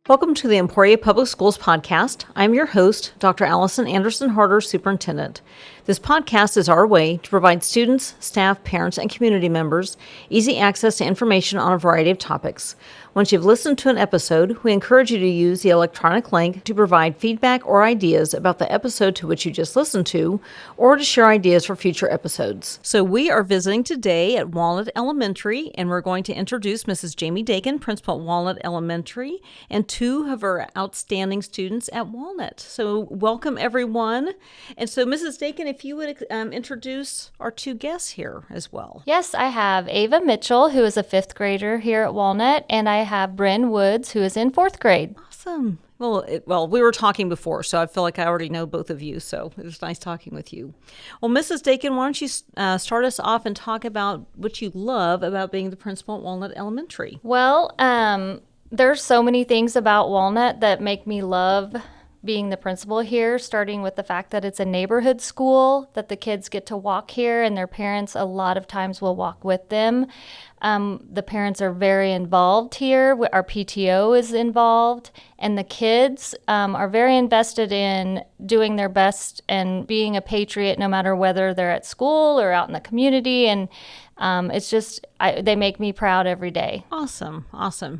Welcome to the Emporia Public Schools podcast. I'm your host, Dr. Allison Anderson Harder, Superintendent. This podcast is our way to provide students, staff, parents, and community members easy access to information on a variety of topics. Once you've listened to an episode, we encourage you to use the electronic link to provide feedback or ideas about the episode to which you just listened to, or to share ideas for future episodes. So we are visiting today at Walnut Elementary, and we're going to introduce Mrs. Jami Dakin, Principal at Walnut Elementary, and two of our outstanding students at Walnut. So welcome, everyone. And so, Mrs. Dakin, if you would introduce our two guests here as well. Yes, I have Ava Mitchell, who is a fifth grader here at Walnut, and I have Bryn Woods, who is in fourth grade. Awesome. Well, we were talking before, so I feel like I already know both of you, so it was nice talking with you. Well, Mrs. Dakin, why don't you start us off and talk about what you love about being the principal at Walnut Elementary? Well, there's so many things about Walnut that make me love being the principal here, starting with the fact that it's a neighborhood school, that the kids get to walk here, and their parents a lot of times will walk with them. The parents are very involved here. Our PTO is involved, and the kids are very invested in doing their best and being a patriot no matter whether they're at school or out in the community. And it's just, they make me proud every day. Awesome.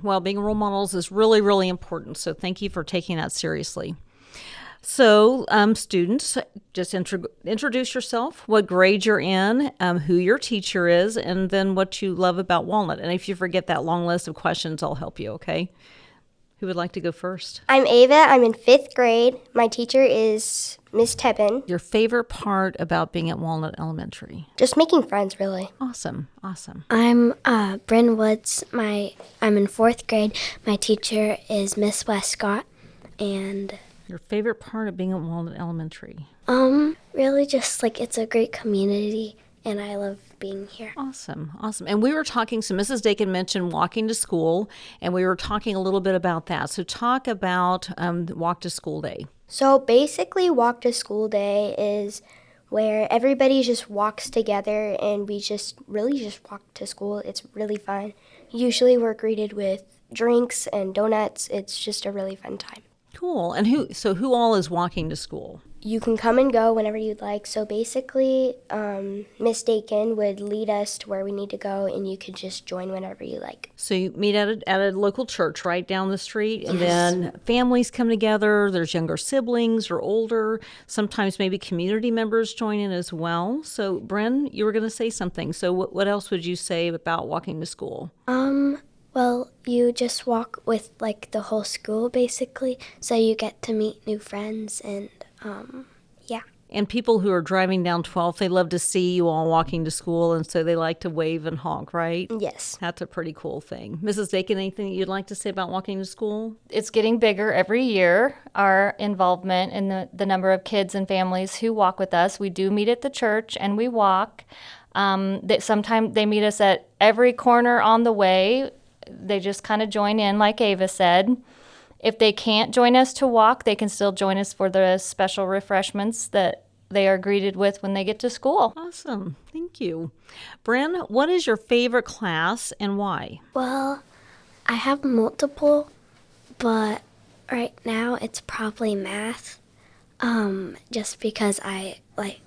Well, being role models is really, really important, so thank you for taking that seriously. So, students, just introduce yourself, what grade you're in, who your teacher is, and then what you love about Walnut. And if you forget that long list of questions, I'll help you, okay? Who would like to go first? I'm Ava. I'm in fifth grade. My teacher is Miss Tebben. Your favorite part about being at Walnut Elementary? Just making friends, really. Awesome. I'm Bryn Woods. I'm in fourth grade. My teacher is Miss Westcott, and your favorite part of being at Walnut Elementary? Really just like it's a great community, and I love being here. Awesome. And we were talking, so Mrs. Dakin mentioned walking to school, and we were talking a little bit about that. So talk about Walk to School Day. So basically, Walk to School Day is where everybody just walks together, and we just walk to school. It's really fun. Usually we're greeted with drinks and donuts. It's just a really fun time. Cool. And who all is walking to school? You can come and go whenever you'd like. So basically, Miss Dakin would lead us to where we need to go, and you could just join whenever you like. So you meet at a local church right down the street, and Yes. then families come together. There's younger siblings or older. Sometimes maybe community members join in as well. So, Bryn, you were going to say something. So what else would you say about walking to school? Well, you just walk with like the whole school basically, so you get to meet new friends, and yeah. And people who are driving down 12th, they love to see you all walking to school, and so they like to wave and honk, right? Yes. That's a pretty cool thing. Mrs. Dakin, anything that you'd like to say about walking to school? It's getting bigger every year, our involvement in the number of kids and families who walk with us. We do meet at the church, and we walk. Sometimes they meet us at every corner on the way. They just kind of join in, like Ava said. If they can't join us to walk, they can still join us for the special refreshments that they are greeted with when they get to school. Awesome. Thank you. Bryn, what is your favorite class and why? Well, I have multiple, but right now it's probably math, just because I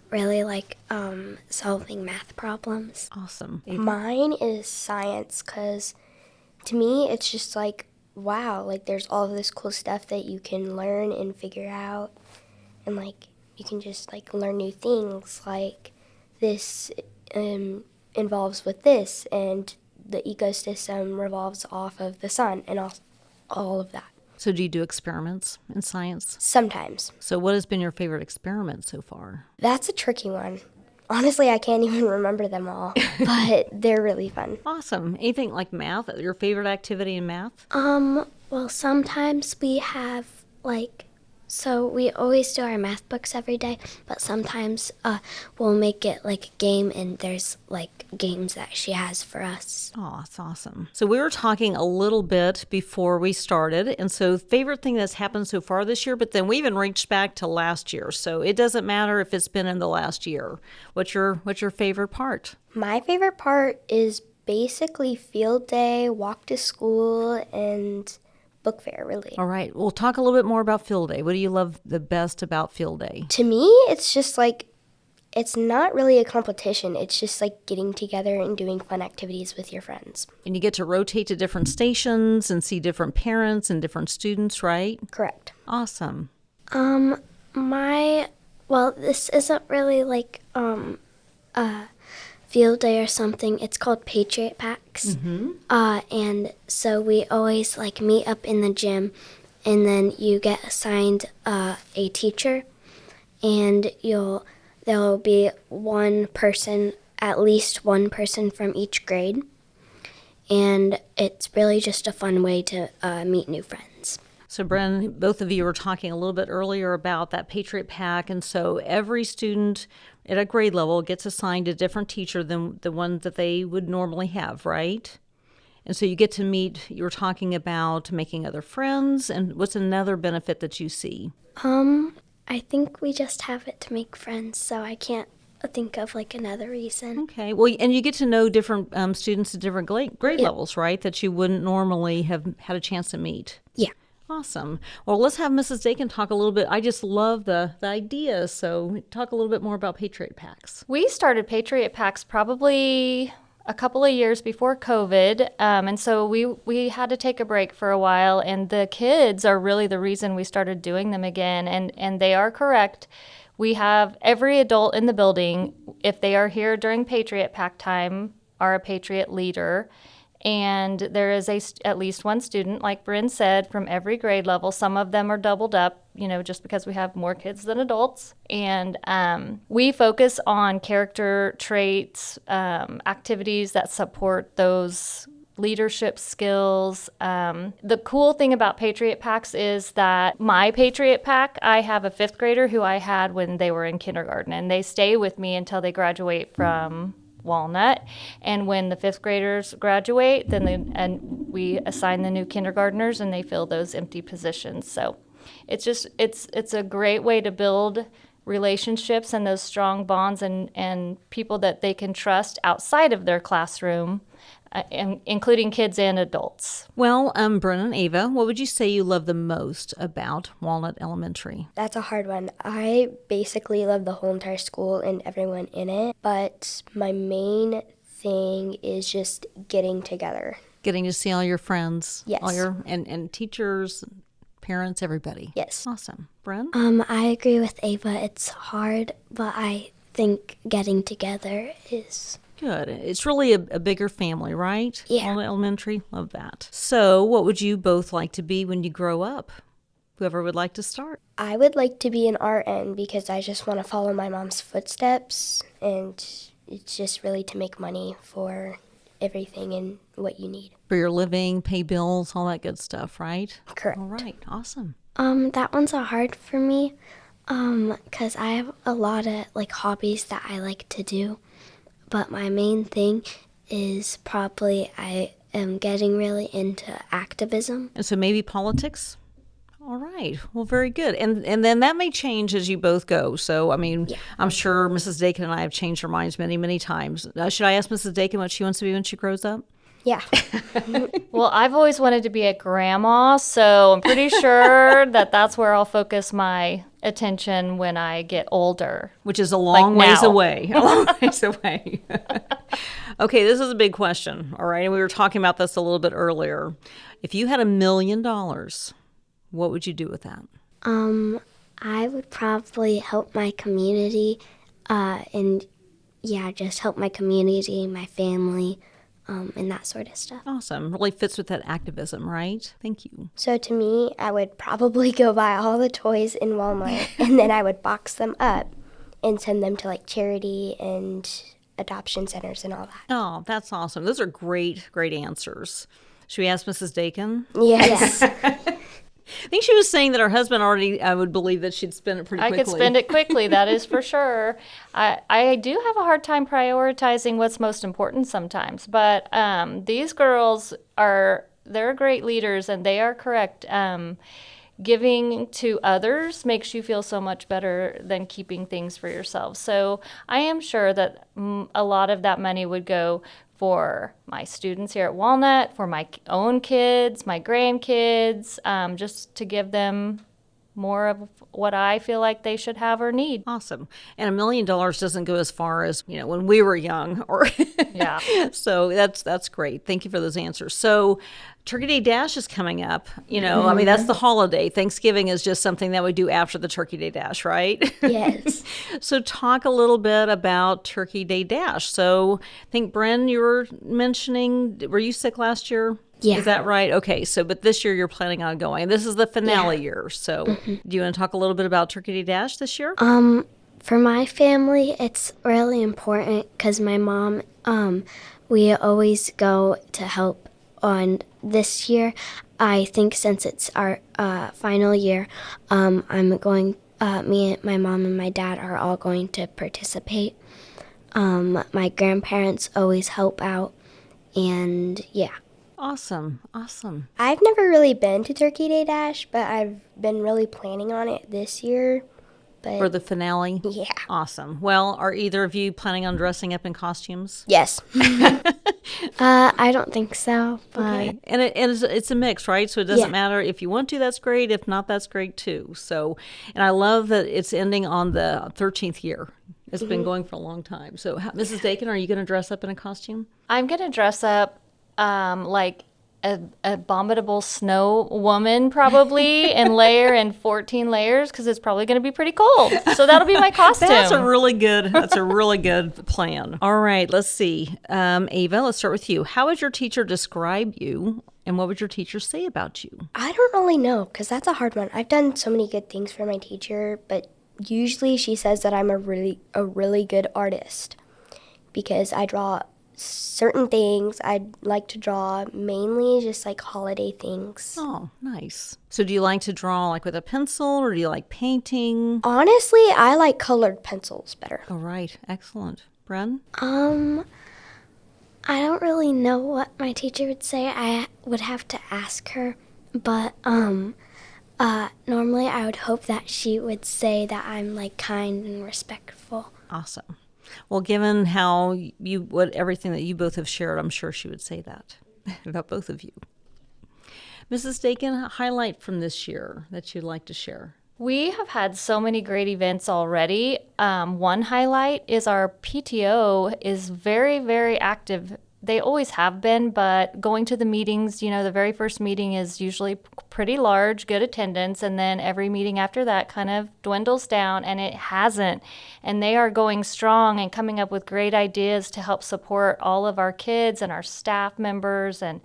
really like solving math problems. Awesome. Mine is science, because to me, it's just like, wow, like there's all of this cool stuff that you can learn and figure out, and like you can just like learn new things, like this involves with this, and the ecosystem revolves off of the sun, and all of that. So do you do experiments in science? Sometimes. So what has been your favorite experiment so far? That's a tricky one. Honestly, I can't even remember them all, but they're really fun. Awesome. Anything like math? Your favorite activity in math? Well, sometimes we have so we always do our math books every day, but sometimes we'll make it like a game, and there's like games that she has for us. Oh, that's awesome. So we were talking a little bit before we started, and so favorite thing that's happened so far this year, but then we even reached back to last year, so it doesn't matter if it's been in the last year. What's your favorite part? My favorite part is basically field day, walk to school, and book fair, really. All right. Well, talk a little bit more about field day. What do you love the best about field day? To me, it's just like, it's not really a competition. It's just like getting together and doing fun activities with your friends. And you get to rotate to different stations and see different parents and different students, right? Correct. Awesome. This isn't really like a field day or something. It's called Patriot Packs. And so we always like meet up in the gym, and then you get assigned a teacher, and there'll be one person, at least one person from each grade, and it's really just a fun way to meet new friends. So, Bren, both of you were talking a little bit earlier about that Patriot Pack, and so every student at a grade level gets assigned a different teacher than the one that they would normally have, right? And so you get to meet, you were talking about making other friends, and what's another benefit that you see? I think we just have it to make friends, so I can't think of like another reason. Okay. Well, and you get to know different students at different grade levels, right? That you wouldn't normally have had a chance to meet. Yeah. Awesome. Well, let's have Mrs. Dakin talk a little bit. I just love the idea. So talk a little bit more about Patriot Packs. We started Patriot Packs probably a couple of years before COVID, and so we had to take a break for a while, and the kids are really the reason we started doing them again, and they are correct. We have every adult in the building, if they are here during Patriot Pack time, are a Patriot leader. And there is at least one student, like Bryn said, from every grade level. Some of them are doubled up, just because we have more kids than adults. And we focus on character traits, activities that support those leadership skills. The cool thing about Patriot Packs is that my Patriot Pack, I have a fifth grader who I had when they were in kindergarten, and they stay with me until they graduate from Walnut. And when the fifth graders graduate, then we assign the new kindergartners, and they fill those empty positions. So it's a great way to build relationships and those strong bonds and people that they can trust outside of their classroom, including kids and adults. Well, Brennan and Ava, what would you say you love the most about Walnut Elementary? That's a hard one. I basically love the whole entire school and everyone in it, but my main thing is just getting together. Getting to see all your friends. Yes. All your and teachers, parents, everybody. Yes. Awesome. Bren? I agree with Ava. It's hard, but I think getting together is good. It's really a bigger family, right? Yeah. Walnut Elementary. Love that. So what would you both like to be when you grow up? Whoever would like to start. I would like to be an RN because I just want to follow my mom's footsteps, and it's just really to make money for everything and what you need. For your living, pay bills, all that good stuff, right? Correct. All right. Awesome. that one's hard for me, 'cause I have a lot of like hobbies that I like to do, but my main thing is probably I am getting really into activism. And so maybe politics? All right. Well, very good. And then that may change as you both go. So, I mean, I'm sure Mrs. Dakin and I have changed our minds many, many times. Should I ask Mrs. Dakin what she wants to be when she grows up? Yeah. Well, I've always wanted to be a grandma, so I'm pretty sure that's where I'll focus my attention when I get older. Which is a long Like ways now. away. A long ways away. Okay, this is a big question. All right. And we were talking about this a little bit earlier. If you had $1 million, what would you do with that? I would probably help my community, and just help my community, my family, and that sort of stuff. Awesome. Really fits with that activism, right? Thank you. So to me, I would probably go buy all the toys in Walmart, and then I would box them up and send them to like charity and adoption centers and all that. Oh, that's awesome. Those are great, great answers. Should we ask Mrs. Dakin? Yes. I think she was saying that her husband already would believe that she'd spend it pretty I quickly. could spend it quickly, that is for sure. I do have a hard time prioritizing what's most important sometimes, but these girls they're great leaders, and they are correct. Giving to others makes you feel so much better than keeping things for yourself. So I am sure that a lot of that money would go for my students here at Walnut, for my own kids, my grandkids, just to give them more of what I feel like they should have or need. Awesome. And $1 million doesn't go as far as, when we were young or Yeah. So that's great. Thank you for those answers. So Turkey Day Dash is coming up. I mean, that's the holiday. Thanksgiving is just something that we do after the Turkey Day Dash, right? Yes. So talk a little bit about Turkey Day Dash. So I think, Bren, you were mentioning, were you sick last year? Yeah. Is that right? Okay. So, but this year you're planning on going. This is the finale year. So do you want to talk a little bit about Turkey Day Dash this year? For my family, it's really important because my mom, we always go to help on this year. I think since it's our final year, I'm going, me and my mom and my dad are all going to participate. My grandparents always help out, and yeah. Awesome. Awesome. I've never really been to Turkey Day Dash, but I've been really planning on it this year. But For the finale? yeah. Awesome. Well, are either of you planning on dressing up in costumes? Yes. I don't think so, but Okay. And it's a mix, right? So it doesn't Yeah. matter. If you want to, that's great. If not, that's great too. So, and I love that it's ending on the 13th year. It's been going for a long time. So, Mrs. Dakin, are you going to dress up in a costume? I'm going to dress up like a abominable snow woman probably and layer in 14 layers because it's probably going to be pretty cold. So that'll be my costume. That's a really good plan. All right, let's see. Ava, let's start with you. How would your teacher describe you, and what would your teacher say about you? I don't really know because that's a hard one. I've done so many good things for my teacher, but usually she says that I'm a really good artist because I draw certain things. I like to draw mainly just like holiday things. Oh, nice. So do you like to draw like with a pencil, or do you like painting? Honestly, I like colored pencils better. All right, excellent. Bren? I don't really know what my teacher would say. I would have to ask her, but normally I would hope that she would say that I'm like kind and respectful. Awesome. Well, given how everything that you both have shared, I'm sure she would say that about both of you. Mrs. Dakin, a highlight from this year that you'd like to share? We have had so many great events already. One highlight is our PTO is very, very active. They always have been, but going to the meetings, the very first meeting is usually pretty large, good attendance, and then every meeting after that kind of dwindles down, and it hasn't. And they are going strong and coming up with great ideas to help support all of our kids and our staff members. And,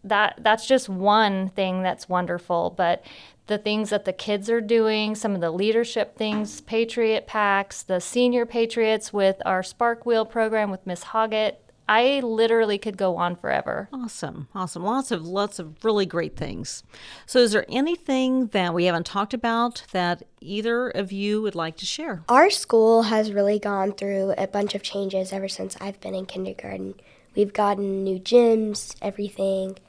that's just one thing that's wonderful. But the things that the kids are doing, some of the leadership things, Patriot Packs, the Senior Patriots with our Spark Wheel program with Miss Hoggett, I literally could go on forever. Awesome. Lots of really great things. So is there anything that we haven't talked about that either of you would like to share? Our school has really gone through a bunch of changes ever since I've been in kindergarten. We've gotten new gyms, everything.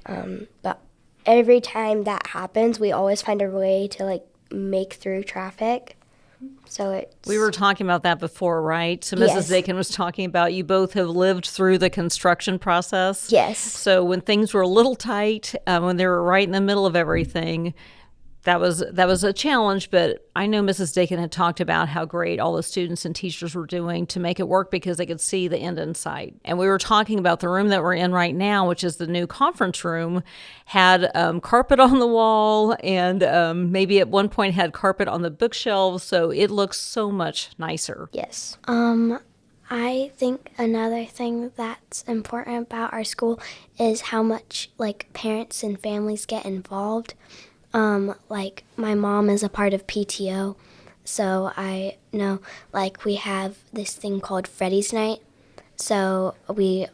But every time that happens, we always find a way to make through traffic. So we were talking about that before, right? So Mrs. Yes. Dakin was talking about you both have lived through the construction process. Yes. So when things were a little tight, when they were right in the middle of everything, that was a challenge. But I know Mrs. Dakin had talked about how great all the students and teachers were doing to make it work because they could see the end in sight. And we were talking about the room that we're in right now, which is the new conference room, had carpet on the wall and maybe at one point had carpet on the bookshelves. So it looks so much nicer. Yes. I think another thing that's important about our school is how much parents and families get involved. My mom is a part of PTO, so I know we have this thing called Freddy's Night. So we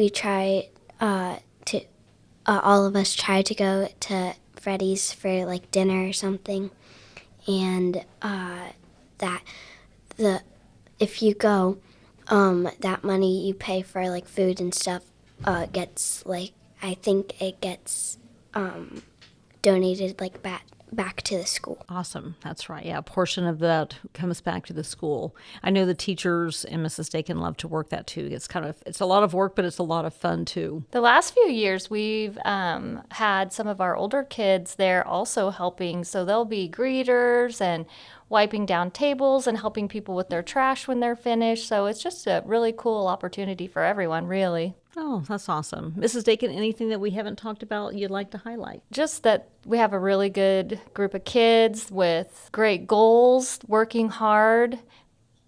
try to all of us try to go to Freddy's for dinner or something, and if you go, that money you pay for food and stuff gets I think it gets donated back to the school. Awesome. That's right. Yeah, a portion of that comes back to the school. I know the teachers and Mrs. Dakin love to work that too. It's a lot of work, but it's a lot of fun too. The last few years, we've had some of our older kids there also helping. So they'll be greeters and wiping down tables and helping people with their trash when they're finished. So it's just a really cool opportunity for everyone, really. Oh, that's awesome. Mrs. Dakin, anything that we haven't talked about you'd like to highlight? Just that we have a really good group of kids with great goals, working hard,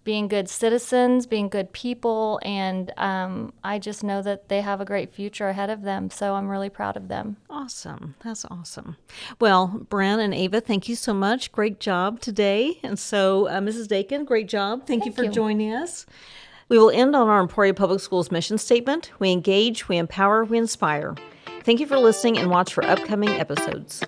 being good citizens, being good people, and I just know that they have a great future ahead of them, so I'm really proud of them. Awesome. That's awesome. Well, Bran and Ava, thank you so much. Great job today. And so, Mrs. Dakin, great job. Thank you for joining us. We will end on our Emporia Public Schools mission statement. We engage, we empower, we inspire. Thank you for listening, and watch for upcoming episodes.